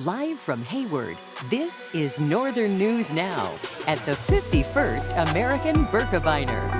Live from Hayward, this is Northern News Now at the 51st American Birkebeiner.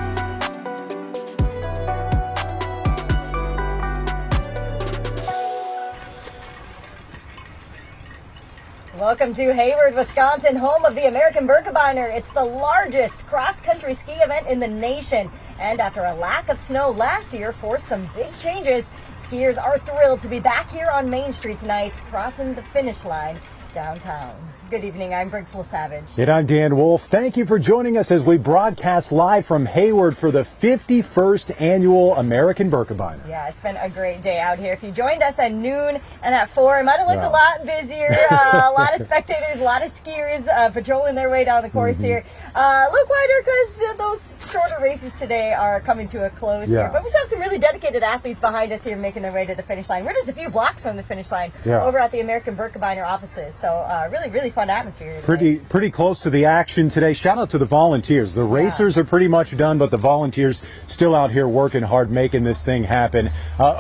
Welcome to Hayward, Wisconsin, home of the American Birkebeiner. It's the largest cross-country ski event in the nation. And after a lack of snow last year forced some big changes, skiers are thrilled to be back here on Main Street tonight, crossing the finish line downtown. Good evening, I'm Birkie Savage. And I'm Dan Wolf. Thank you for joining us as we broadcast live from Hayward for the 51st Annual American Birkebeiner. Yeah, it's been a great day out here. If you joined us at noon and at 4, it might have looked a lot busier. A lot of spectators, a lot of skiers patrolling their way down the course here. A little quieter because those shorter races today are coming to a close here. But we still have some really dedicated athletes behind us here making their way to the finish line. We're just a few blocks from the finish line over at the American Birkebeiner offices. So really fun atmosphere here. Pretty close to the action today. Shout out to the volunteers. The racers are pretty much done, but the volunteers still out here working hard, making this thing happen.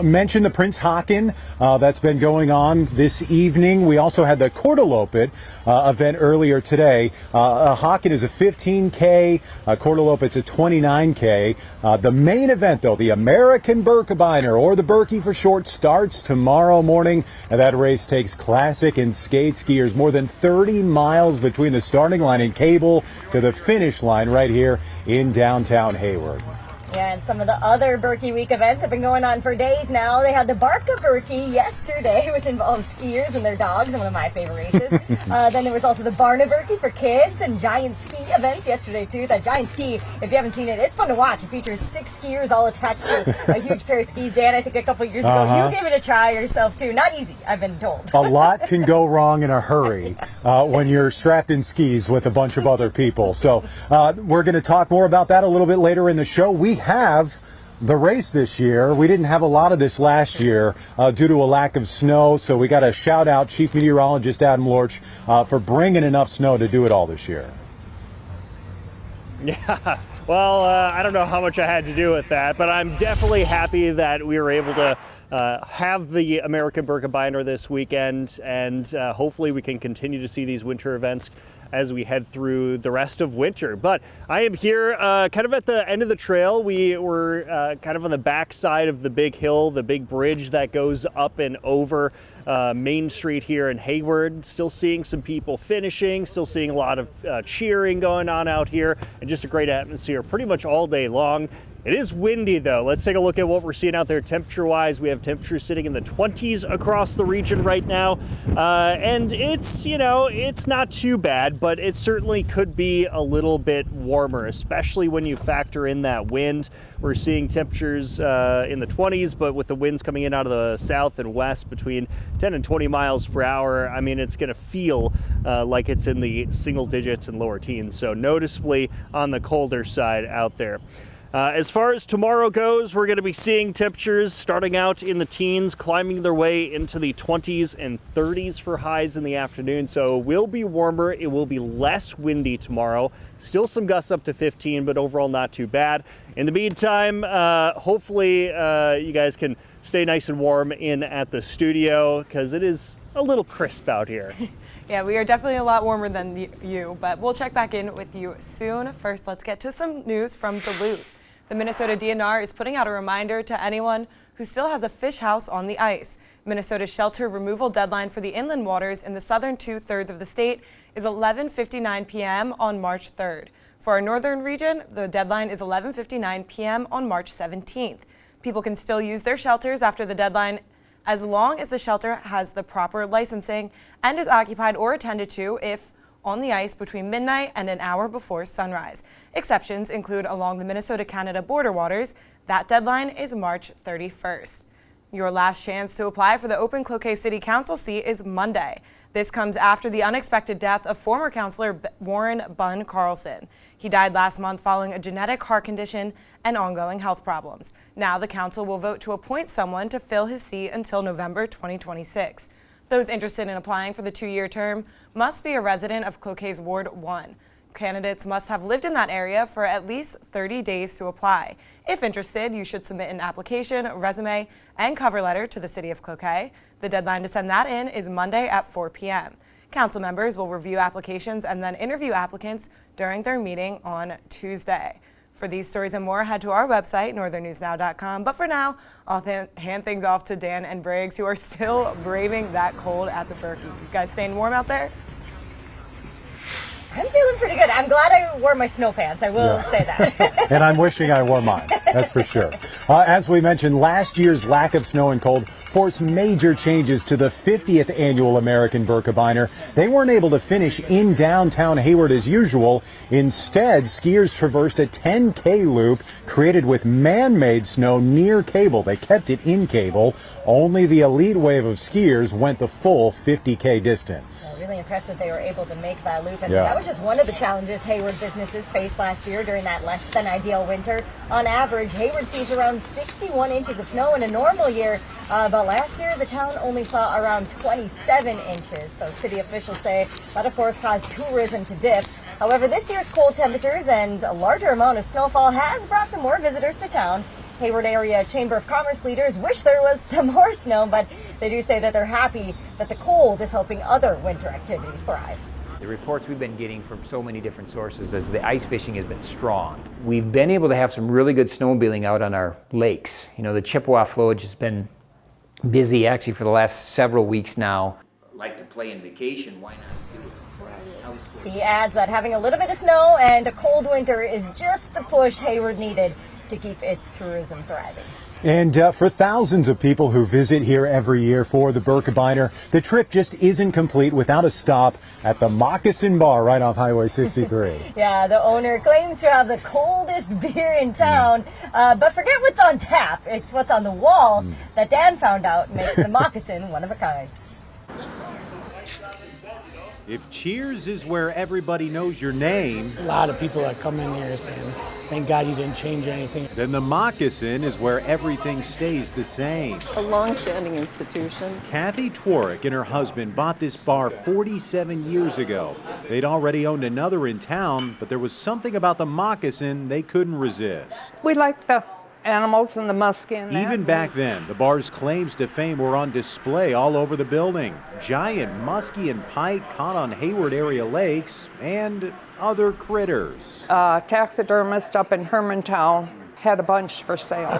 Mention the Prince Haken that's been going on this evening. We also had the Kortaloppet event earlier today. Haken is a 15K, Kortaloppet's a 29K. The main event, though, the American Birkebeiner, or the Birkie for short, starts tomorrow morning, and that race takes classic and skate skiers more than 30 miles between the starting line and cable to the finish line right here in downtown Hayward. Yeah, and some of the other Birkie Week events have been going on for days now. They had the Barca Birkie yesterday, which involves skiers and their dogs, and one of my favorite races. Then there was also the Barna Birkie for kids and giant ski events yesterday, too. That giant ski, if you haven't seen it, it's fun to watch. It features 6 skiers all attached to a huge pair of skis. Dan, I think a couple years ago, you gave it a try yourself, too. Not easy, I've been told. A lot can go wrong in a hurry when you're strapped in skis with a bunch of other people. So we're going to talk more about that a little bit later in the show. We have the race this year. We didn't have a lot of this last year due to a lack of snow, so we got to shout out Chief Meteorologist Adam Lorch for bringing enough snow to do it all this year. Yeah, well, I don't know how much I had to do with that, but I'm definitely happy that we were able to have the American Birkebeiner this weekend, and hopefully we can continue to see these winter events as we head through the rest of winter. But I am here kind of at the end of the trail. We were kind of on the back side of the big hill, the big bridge that goes up and over Main Street here in Hayward. Still seeing some people finishing, still seeing a lot of cheering going on out here, and just a great atmosphere pretty much all day long. It is windy, though. Let's take a look at what we're seeing out there temperature-wise. We have temperatures sitting in the 20s across the region right now. And it's, it's not too bad, but it certainly could be a little bit warmer, especially when you factor in that wind. We're seeing temperatures in the 20s, but with the winds coming in out of the south and west between 10 and 20 miles per hour, I mean, it's going to feel like it's in the single digits and lower teens. So noticeably on the colder side out there. As far as tomorrow goes, we're going to be seeing temperatures starting out in the teens, climbing their way into the 20s and 30s for highs in the afternoon. So it will be warmer. It will be less windy tomorrow. Still some gusts up to 15, but overall not too bad. In the meantime, hopefully you guys can stay nice and warm in at the studio because it is a little crisp out here. Yeah, we are definitely a lot warmer than you, but we'll check back in with you soon. First, let's get to some news from Duluth. The Minnesota DNR is putting out a reminder to anyone who still has a fish house on the ice. Minnesota's shelter removal deadline for the inland waters in the southern 2/3 of the state is 11:59 p.m. on March 3rd. For our northern region, the deadline is 11:59 p.m. on March 17th. People can still use their shelters after the deadline as long as the shelter has the proper licensing and is occupied or attended to if on the ice between midnight and an hour before sunrise. Exceptions include along the Minnesota-Canada border waters. That deadline is March 31st. Your last chance to apply for the open Cloquet City Council seat is Monday. This comes after the unexpected death of former councilor Warren Bunn Carlson. He died last month following a genetic heart condition and ongoing health problems. Now the council will vote to appoint someone to fill his seat until November 2026. Those interested in applying for the 2-year term must be a resident of Cloquet's Ward 1. Candidates must have lived in that area for at least 30 days to apply. If interested, you should submit an application, resume, and cover letter to the City of Cloquet. The deadline to send that in is Monday at 4 p.m. Council members will review applications and then interview applicants during their meeting on Tuesday. For these stories and more, head to our website, northernnewsnow.com. But for now, I'll hand things off to Dan and Briggs, who are still braving that cold at the Birkie. You guys staying warm out there? I'm feeling pretty good. I'm glad I wore my snow pants. I will say that. And I'm wishing I wore mine. That's for sure. As we mentioned, last year's lack of snow and cold forced major changes to the 50th annual American Birkebeiner. They weren't able to finish in downtown Hayward as usual. Instead, skiers traversed a 10K loop created with man-made snow near Cable. They kept it in Cable. Only the elite wave of skiers went the full 50K distance. Really impressive they were able to make that loop. And that was just one of the challenges Hayward businesses faced last year during that less than ideal winter. On average, Hayward sees around 61 inches of snow in a normal year. But last year, the town only saw around 27 inches. So city officials say that, of course, caused tourism to dip. However, this year's cold temperatures and a larger amount of snowfall has brought some more visitors to town. Hayward Area Chamber of Commerce leaders wish there was some more snow, but they do say that they're happy that the cold is helping other winter activities thrive. The reports we've been getting from so many different sources is the ice fishing has been strong. We've been able to have some really good snowmobiling out on our lakes. You know, the Chippewa flowage has been busy actually for the last several weeks now. Like to play in vacation, why not do it? He adds that having a little bit of snow and a cold winter is just the push Hayward needed to keep its tourism thriving. And for thousands of people who visit here every year for the Birkebeiner, the trip just isn't complete without a stop at the Moccasin Bar right off Highway 63. Yeah, the owner claims to have the coldest beer in town, but forget what's on tap. It's what's on the walls that Dan found out makes the Moccasin one of a kind. If Cheers is where everybody knows your name, A lot of people that come in here saying, thank God you didn't change anything. then the Moccasin is where everything stays the same. A long-standing institution. Kathy Tworick and her husband bought this bar 47 years ago. They'd already owned another in town, but there was something about the Moccasin they couldn't resist. We liked the animals and the muskie and that. Even back then, the bar's claims to fame were on display all over the building. Giant muskie and pike caught on Hayward area lakes and other critters. Taxidermist up in Hermantown had a bunch for sale.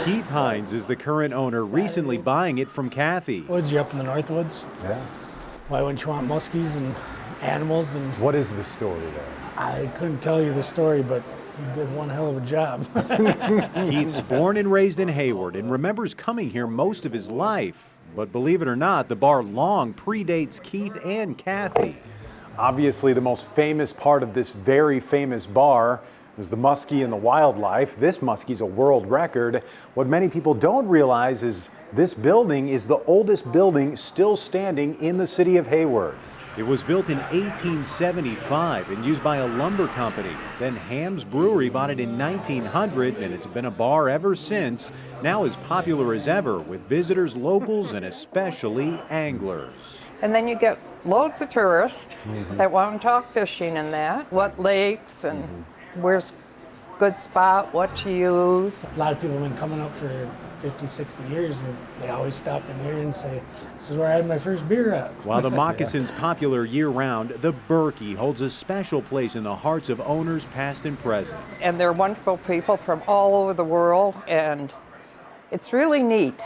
Keith Hines is the current owner, recently buying it from Kathy. Woods, you up in the Northwoods? Yeah. Why wouldn't you want muskies and animals? And What is the story there? I couldn't tell you the story, but you did one hell of a job. Keith's born and raised in Hayward and remembers coming here most of his life. But believe it or not, the bar long predates Keith and Kathy. Obviously, the most famous part of this very famous bar is the muskie and the wildlife. This muskie's a world record. What many people don't realize is this building is the oldest building still standing in the city of Hayward. It was built in 1875 and used by a lumber company. Then Ham's Brewery bought it in 1900, and it's been a bar ever since, now as popular as ever with visitors, locals, and especially anglers. And then you get loads of tourists that want to talk fishing and that. What lakes and where's good spot, what to use. A lot of people have been coming up for 50, 60 years, and they always stop in here and say, this is where I had my first beer at. While the Moccasin's popular year-round, the Birkie holds a special place in the hearts of owners past and present. And they're wonderful people from all over the world, and it's really neat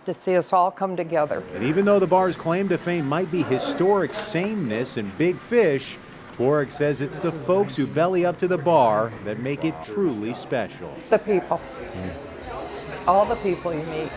to see us all come together. And even though the bar's claim to fame might be historic sameness and big fish, Tworick says it's the folks who belly up to the bar that make it truly special. The people. All the people you meet.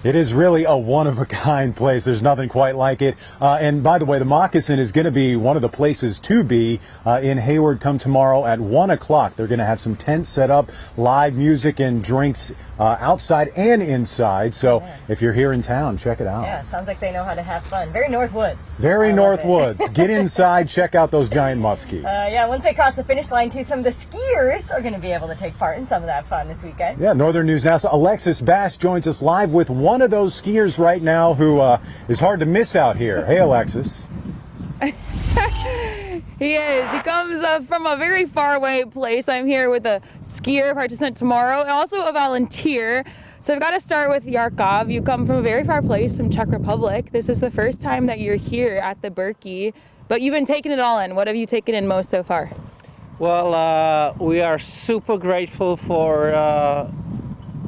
It is really a one-of-a-kind place. There's nothing quite like it. And by the way, the Moccasin is going to be one of the places to be in Hayward come tomorrow at 1 o'clock. They're going to have some tents set up, live music and drinks outside and inside. So if you're here in town, check it out. Yeah, sounds like they know how to have fun. Very Northwoods. Very Northwoods. Get inside, check out those giant muskie. Yeah, once they cross the finish line, too, some of the skiers are going to be able to take part in some of that fun this weekend. Yeah, Northern News Now. So Alexis Bass joins us live with one one of those skiers right now who is hard to miss out here. Hey, Alexis. He is. He comes from a very far away place. I'm here with a skier participant tomorrow and also a volunteer. So I've got to start with Yarkov. You come from a very far place from Czech Republic. This is the first time that you're here at the Birkie, but you've been taking it all in. What have you taken in most so far? Well, we are super grateful for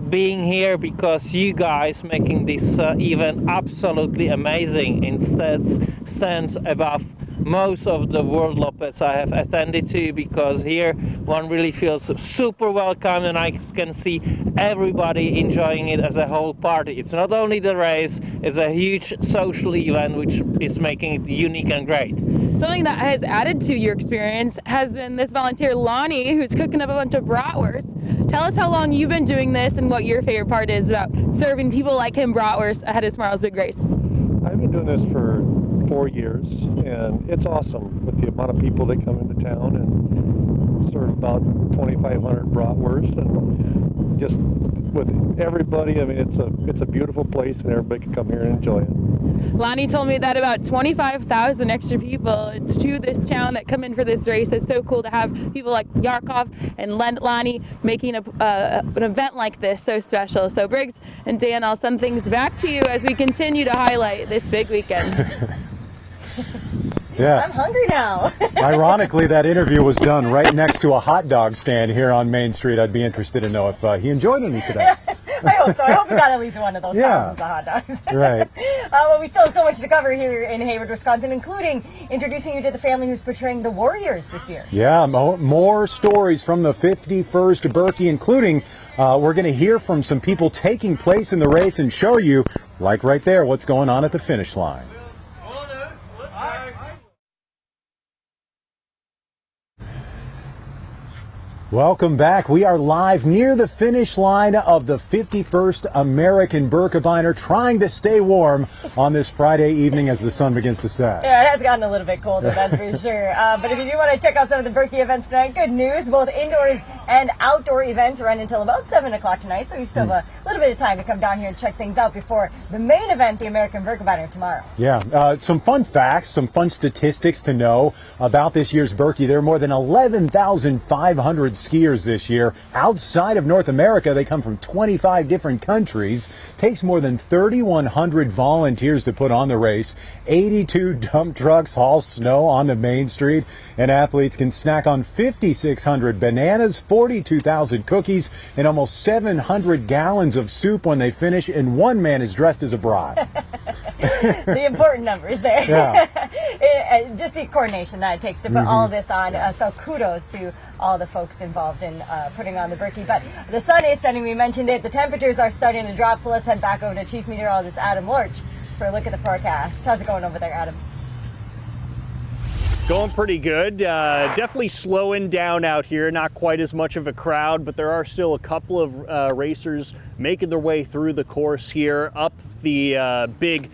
being here because you guys making this event absolutely amazing. Instead, stands above most of the World Lopez I have attended to, because here one really feels super welcome and I can see everybody enjoying it as a whole party. It's not only the race, it's a huge social event which is making it unique and great. Something that has added to your experience has been this volunteer Lonnie, who's cooking up a bunch of bratwurst. Tell us how long you've been doing this and what your favorite part is about serving people like him bratwurst ahead of tomorrow's big race. I've been doing this for 4 years, and it's awesome with the amount of people that come into town, and serve about 2,500 bratwurst, and just with everybody. I mean, it's a beautiful place, and everybody can come here and enjoy it. Lonnie told me that about 25,000 extra people to this town that come in for this race. It's so cool to have people like Yarkov and Lonnie making an event like this so special. So Briggs and Dan, I'll send things back to you as we continue to highlight this big weekend. Yeah. I'm hungry now. Ironically, that interview was done right next to a hot dog stand here on Main Street. I'd be interested to know if he enjoyed any today. I hope so. I hope we got at least one of those Yeah. thousands of hot dogs. Right. Well, we still have so much to cover here in Hayward, Wisconsin, including introducing you to the family who's portraying the Warriors this year. Yeah, more stories from the 51st Birkie, including we're going to hear from some people taking place in the race and show you, like right there, what's going on at the finish line. Welcome back. We are live near the finish line of the 51st American Birkebeiner, trying to stay warm on this Friday evening as the sun begins to set. Yeah, it has gotten a little bit colder, that's for sure. But if you do want to check out some of the Birkie events tonight, good news. Both indoors and outdoor events run until about 7 o'clock tonight, so you still have a little bit of time to come down here and check things out before the main event, the American Birkebeiner, tomorrow. Yeah, some fun facts, some fun statistics to know about this year's Birkie. There are more than 11,500 skiers this year. Outside of North America, they come from 25 different countries. Takes more than 3,100 volunteers to put on the race. 82 dump trucks haul snow onto Main Street, and athletes can snack on 5,600 bananas, 42,000 cookies, and almost 700 gallons of soup when they finish, and one man is dressed as a bride. The important numbers there. Yeah. Just the coordination that it takes to put all of this on. So kudos to all the folks involved in putting on the Birkie. But the sun is setting, we mentioned it. The temperatures are starting to drop, so let's head back over to Chief Meteorologist Adam Lorch for a look at the forecast. How's it going over there, Adam? Going pretty good. Definitely slowing down out here. Not quite as much of a crowd, but there are still a couple of racers making their way through the course here, up the big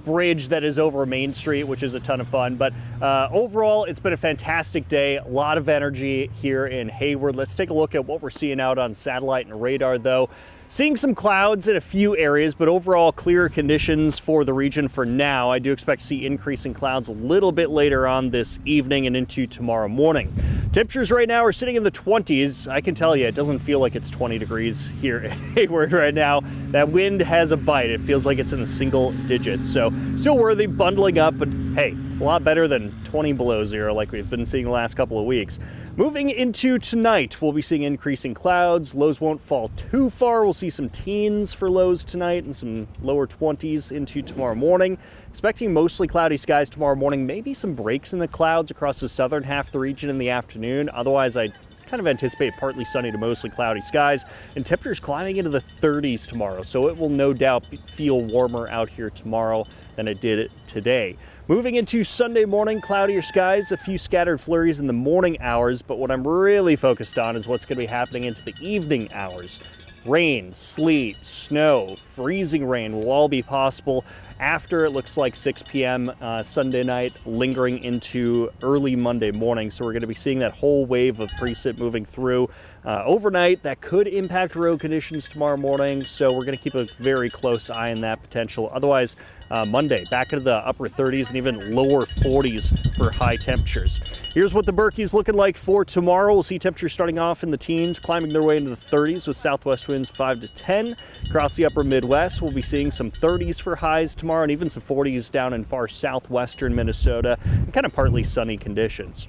bridge that is over Main Street, which is a ton of fun. But overall, it's been a fantastic day. A lot of energy here in Hayward. Let's take a look at what we're seeing out on satellite and radar, though. Seeing some clouds in a few areas, but overall clear conditions for the region for now. I do expect to see increasing clouds a little bit later on this evening and into tomorrow morning. Temperatures right now are sitting in the 20s. I can tell you, it doesn't feel like it's 20 degrees here in Hayward right now. That wind has a bite. It feels like it's in the single digits. So still worthy bundling up, but hey, a lot better than 20 below zero like we've been seeing the last couple of weeks. Moving into tonight, we'll be seeing increasing clouds. Lows won't fall too far. We'll see some teens for lows tonight and some lower 20s into tomorrow morning. Expecting mostly cloudy skies tomorrow morning. Maybe some breaks in the clouds across the southern half of the region in the afternoon. Otherwise, I kind of anticipate partly sunny to mostly cloudy skies, and temperatures climbing into the 30s tomorrow. So it will no doubt feel warmer out here tomorrow than it did today. Moving into Sunday morning, cloudier skies, a few scattered flurries in the morning hours, but what I'm really focused on is what's going to be happening into the evening hours. Rain, sleet, snow, freezing rain will all be possible after, it looks like 6 p.m. Sunday night, lingering into early Monday morning. So we're going to be seeing that whole wave of precip moving through overnight. That could impact road conditions tomorrow morning, so we're going to keep a very close eye on that potential. Otherwise, Monday, back into the upper 30s and even lower 40s for high temperatures. Here's what the Birkie's looking like for tomorrow. We'll see temperatures starting off in the teens, climbing their way into the 30s with southwest winds 5 to 10. Across the upper Midwest, we'll be seeing some 30s for highs tomorrow and even some 40s down in far southwestern Minnesota, and kind of partly sunny conditions.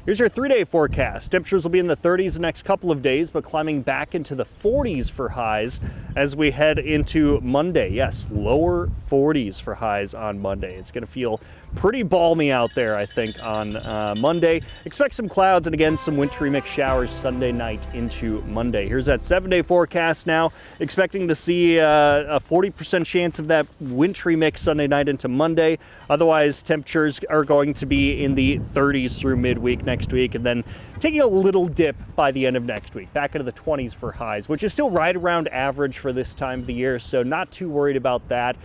Here's your 3-day forecast. Temperatures will be in the 30s the next couple of days, but climbing back into the 40s for highs as we head into Monday. Yes, lower 40s for highs on Monday. It's going to feel pretty balmy out there, I think, on Monday. Expect some clouds and, again, some wintry mixed showers Sunday night into Monday. Here's that 7-day forecast now. Expecting to see a 40% chance of that wintry mix Sunday night into Monday. Otherwise, temperatures are going to be in the 30s through midweek next week, and then taking a little dip by the end of next week, back into the 20s for highs, which is still right around average for this time of the year, so not too worried about that.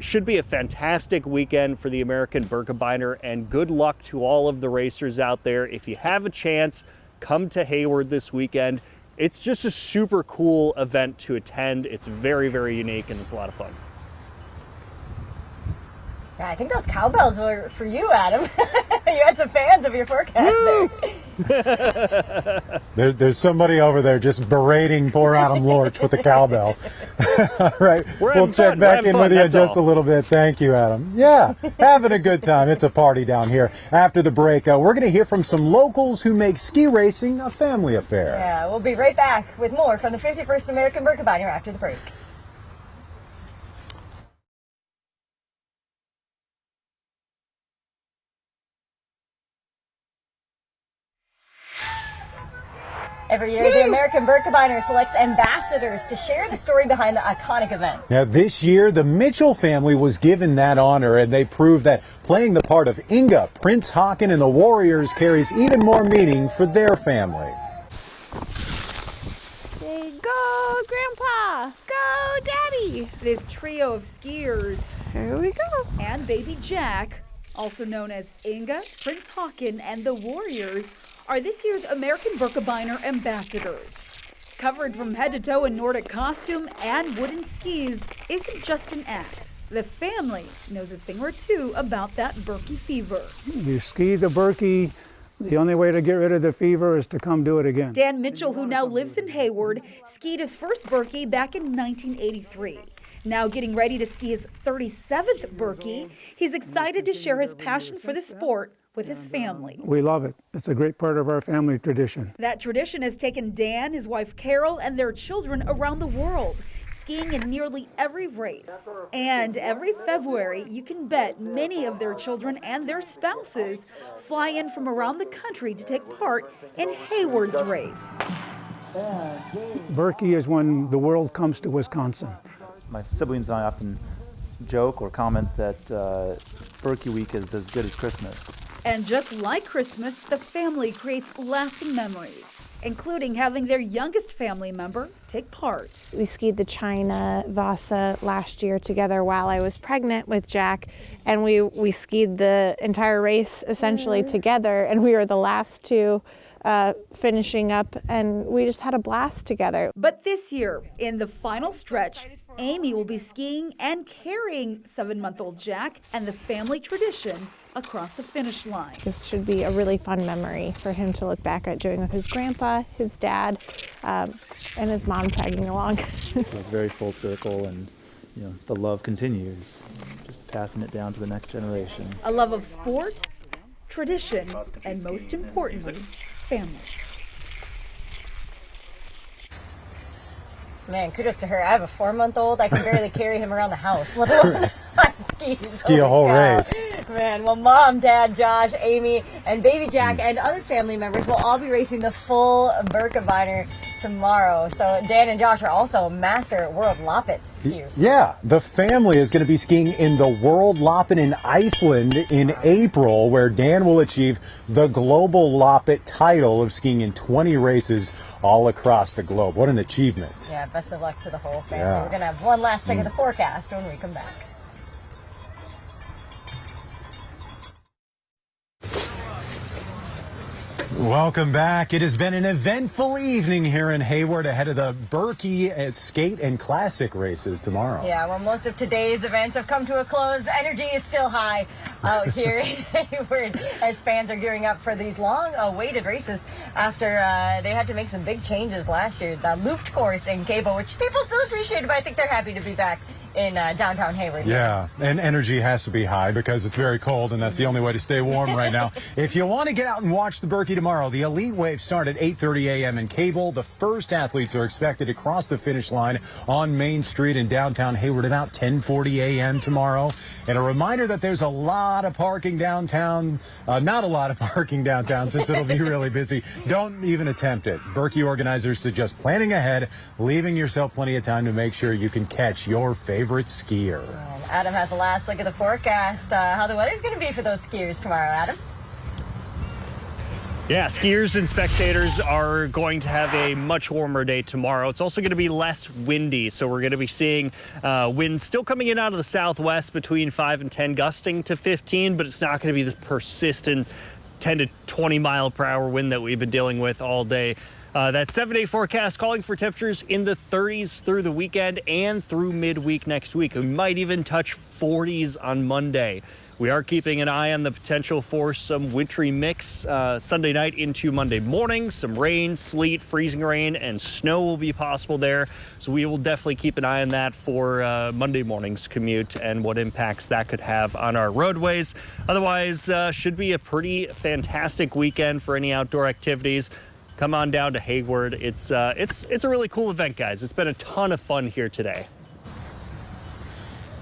Should be a fantastic weekend for the American Birkebeiner, and good luck to all of the racers out there. If you have a chance, come to Hayward this weekend. It's just a super cool event to attend. It's very, very unique, and it's a lot of fun. Yeah, I think those cowbells were for you, Adam. You had some fans of your forecast there. There's somebody over there just berating poor Adam Lorch with the cowbell. All right, we'll check back in with you in just a little bit. Thank you, Adam. Yeah, having a good time. It's a party down here. After the break, we're going to hear from some locals who make ski racing a family affair. Yeah, we'll be right back with more from the 51st American Birkebeiner after the break. Every year, the American Birkebeiner selects ambassadors to share the story behind the iconic event. Now, this year, the Mitchell family was given that honor, and they proved that playing the part of Inga, Prince Haakon, and the Warriors carries even more meaning for their family. Say, go, Grandpa! Go, Daddy! This trio of skiers. Here we go. And baby Jack, also known as Inga, Prince Haakon, and the Warriors, are this year's American Birkebeiner ambassadors. Covered from head to toe in Nordic costume and wooden skis isn't just an act. The family knows a thing or two about that Birkie fever. You ski the Birkie, the only way to get rid of the fever is to come do it again. Dan Mitchell, who now lives in Hayward, skied his first Birkie back in 1983. Now getting ready to ski his 37th Birkie, he's excited to share his passion for the sport with his family. We love it. It's a great part of our family tradition. That tradition has taken Dan, his wife Carol, and their children around the world, skiing in nearly every race. And every February, you can bet many of their children and their spouses fly in from around the country to take part in Hayward's race. Birkie is when the world comes to Wisconsin. My siblings and I often joke or comment that Birkie Week is as good as Christmas. And just like Christmas, the family creates lasting memories, including having their youngest family member take part. We skied the China Vasa last year together while I was pregnant with Jack, and we skied the entire race essentially together, and we were the last two finishing up, and we just had a blast together. But this year, in the final stretch, Amy will be skiing and carrying 7-month-old Jack and the family tradition across the finish line. This should be a really fun memory for him to look back at doing with his grandpa, his dad, and his mom tagging along. It's very full circle, and the love continues, just passing it down to the next generation. A love of sport, tradition, and most importantly, family. Man, kudos to her. I have a 4-month-old. I can barely carry him around the house, let alone on skis. Ski a whole race. Man, well, Mom, Dad, Josh, Amy, and baby Jack and other family members will all be racing the full Birkebeiner tomorrow. So Dan and Josh are also master World Loppet skiers. Yeah, the family is going to be skiing in the World Loppet in Iceland in April, where Dan will achieve the global Loppet title of skiing in 20 races all across the globe. What an achievement. Yeah, best of luck to the whole family. Yeah. We're going to have one last check of the forecast when we come back. Welcome back. It has been an eventful evening here in Hayward ahead of the Birkie skate and classic races tomorrow. Yeah, well, most of today's events have come to a close. Energy is still high out here in Hayward as fans are gearing up for these long-awaited races after they had to make some big changes last year. The looped course in Cable, which people still appreciated, but I think they're happy to be back in downtown Hayward. Yeah, and energy has to be high because it's very cold, and that's the only way to stay warm right now. If you want to get out and watch the Birkie tomorrow, the Elite Wave start at 8:30 a.m. in Cable. The first athletes are expected to cross the finish line on Main Street in downtown Hayward about 10:40 a.m. tomorrow. And a reminder that there's a lot of parking downtown. Not a lot of parking downtown since it'll be really busy. Don't even attempt it. Birkie organizers suggest planning ahead, leaving yourself plenty of time to make sure you can catch your favorite skier. Adam has the last look at the forecast. How the weather's going to be for those skiers tomorrow, Adam? Yeah, skiers and spectators are going to have a much warmer day tomorrow. It's also going to be less windy, so we're going to be seeing winds still coming in out of the southwest between 5 and 10, gusting to 15, but it's not going to be the persistent 10 to 20 mile per hour wind that we've been dealing with all day. That 7-day forecast calling for temperatures in the 30s through the weekend and through midweek next week. We might even touch 40s on Monday. We are keeping an eye on the potential for some wintry mix Sunday night into Monday morning. Some rain, sleet, freezing rain, and snow will be possible there. So we will definitely keep an eye on that for Monday morning's commute and what impacts that could have on our roadways. Otherwise, should be a pretty fantastic weekend for any outdoor activities. Come on down to Hayward. It's a really cool event, guys. It's been a ton of fun here today.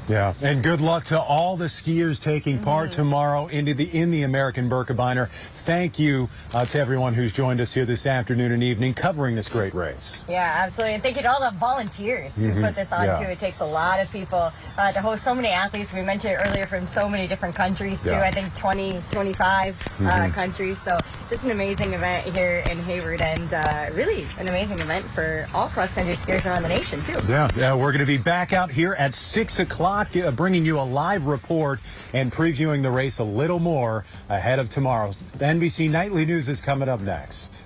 Yeah, and good luck to all the skiers taking part tomorrow in the American Birkebeiner. Thank you to everyone who's joined us here this afternoon and evening covering this great race. Yeah, absolutely. And thank you to all the volunteers who put this on, too. It takes a lot of people to host so many athletes. We mentioned it earlier, from so many different countries, too. I think 25 countries. So just an amazing event here in Hayward, and really an amazing event for all cross-country skiers around the nation, too. Yeah, we're going to be back out here at 6 o'clock, bringing you a live report and previewing the race a little more ahead of tomorrow. The NBC Nightly News is coming up next.